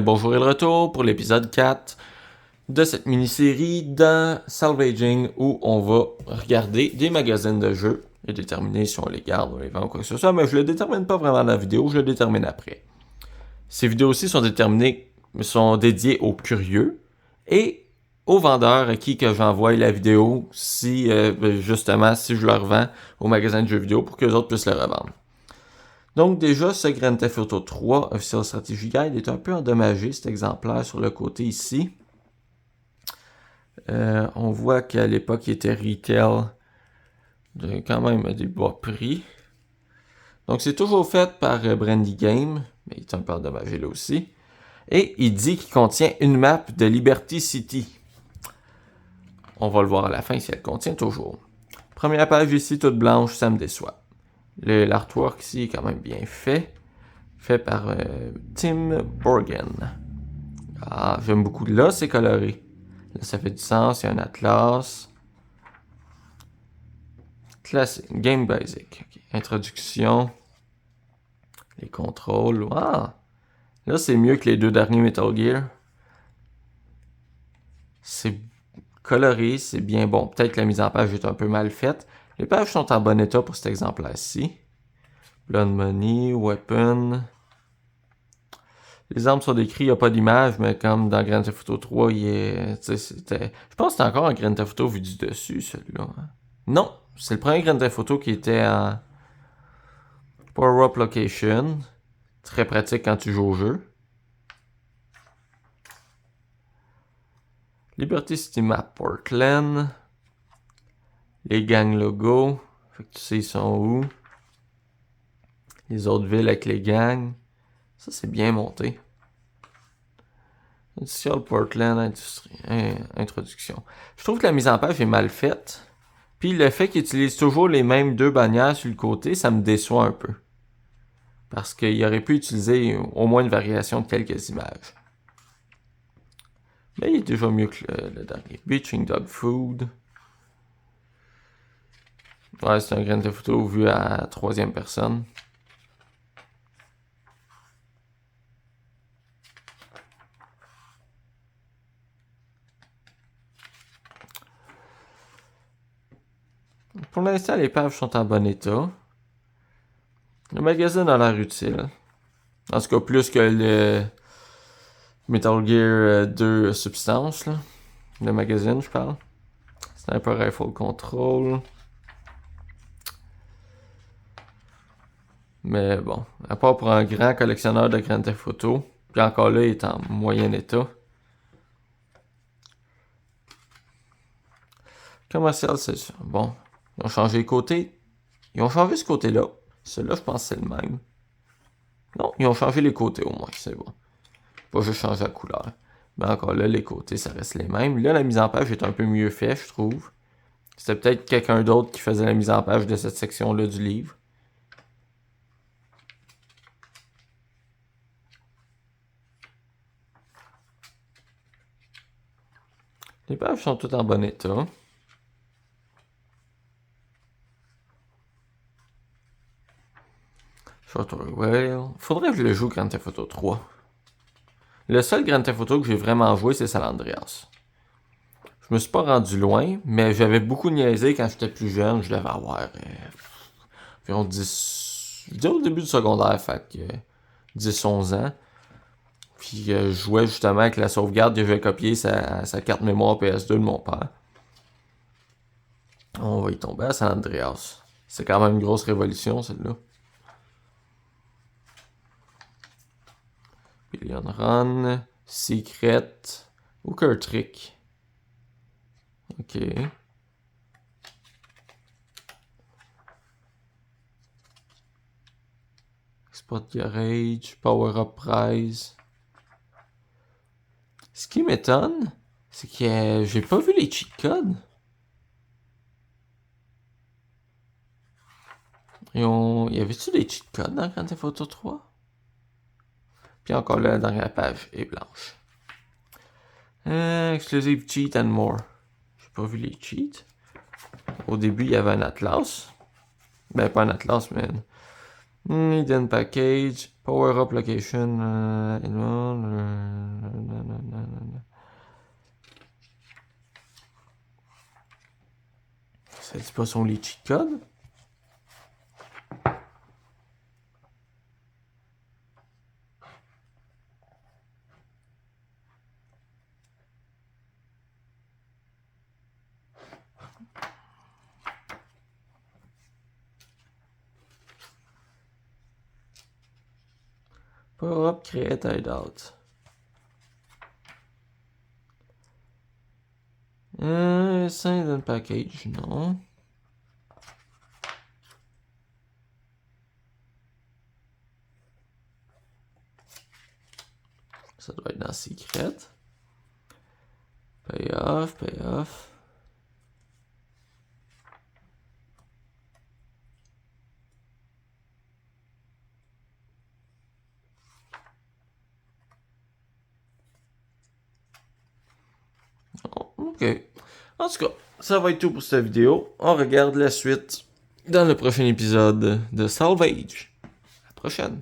Bonjour et le retour pour l'épisode 4 de cette mini-série dans Salvaging où on va regarder des magazines de jeux et déterminer si on les garde, on les vend ou quoi que ce soit, mais je le détermine pas vraiment dans la vidéo, je le détermine après. Ces vidéos-ci sont dédiées aux curieux et aux vendeurs à qui que j'envoie la vidéo si je leur vends au magasin de jeux vidéo pour que les autres puissent le revendre. Donc déjà, ce Grand Theft Auto 3 Official Strategy Guide est un peu endommagé, cet exemplaire sur le côté ici. On voit qu'à l'époque, il était retail de quand même des bas prix. Donc c'est toujours fait par Brandy Game, mais il est un peu endommagé là aussi. Et il dit qu'il contient une map de Liberty City. On va le voir à la fin si elle contient toujours. Première page ici, toute blanche, ça me déçoit. L'artwork ici est quand même bien fait par Tim Borgen. Ah, j'aime beaucoup. Là, c'est coloré. Là, ça fait du sens. Il y a un atlas. Classique. Game basic. Okay. Introduction. Les contrôles. Ah! Là, c'est mieux que les deux derniers Metal Gear. C'est coloré, c'est bien bon. Peut-être que la mise en page est un peu mal faite. Les pages sont en bon état pour cet exemplaire-ci. Blood Money, Weapon. Les armes sont décrites, il n'y a pas d'image, mais comme dans Grand Theft Auto 3, je pense que c'était encore un Grand Theft Auto vu du dessus, celui-là. Non, c'est le premier Grand Theft Auto qui était en Power-Up Location. Très pratique quand tu joues au jeu. Liberty City Map Portland. Les gangs logos. Fait que tu sais ils sont où. Les autres villes avec les gangs. Ça, c'est bien monté. Industrial Portland, introduction. Je trouve que la mise en page est mal faite. Puis le fait qu'il utilise toujours les mêmes deux bannières sur le côté, ça me déçoit un peu. Parce qu'il aurait pu utiliser au moins une variation de quelques images. Mais il est déjà mieux que le dernier. Beaching Dog Food. Ouais, c'est un Grand Theft Auto vu à troisième personne. Pour l'instant, les pages sont en bon état. Le magazine a l'air utile. En tout cas, plus que le Metal Gear 2 Substance, là. Le magazine, je parle. Sniper Rifle Control. Mais bon, à part pour un grand collectionneur de Grand Theft Auto, puis encore là, il est en moyen état. Commercial, c'est ça. Bon, ils ont changé les côtés. Ils ont changé ce côté-là. Celui-là, je pense que c'est le même. Non, ils ont changé les côtés au moins, c'est bon. Pas juste changer la couleur. Mais encore là, les côtés, ça reste les mêmes. Là, la mise en page est un peu mieux faite, je trouve. C'était peut-être quelqu'un d'autre qui faisait la mise en page de cette section-là du livre. Les pages sont toutes en bon état. Faudrait que je le joue Grand Theft Auto 3. Le seul Grand Theft Auto que j'ai vraiment joué, c'est San Andreas. Je me suis pas rendu loin, mais j'avais beaucoup niaisé quand j'étais plus jeune. Je devais avoir environ 10... Je dirais au début du secondaire, fait que 10-11 ans. Puis je jouais justement avec la sauvegarde que j'avais copiée sa carte mémoire PS2 de mon père. On va y tomber à San Andreas. C'est quand même une grosse révolution, celle-là. Billion Run, Secret, Hooker Trick. Ok. Spot Garage, Power Up Prize. Ce qui m'étonne, c'est que j'ai pas vu les cheat codes. Y avait-tu des cheat codes dans Grand Theft Auto 3? Puis encore là, la dernière page est blanche. Exclusive cheat and more. J'ai pas vu les cheats. Au début, il y avait un atlas. Ben, pas un atlas, mais hidden package. Power up location. Ça dit pas son les cheat codes? Power up, create hideout. Sign in package, non. Ça doit être dans secret. Payoff, payoff. Ok. En tout cas, ça va être tout pour cette vidéo. On regarde la suite dans le prochain épisode de Salvage. À la prochaine.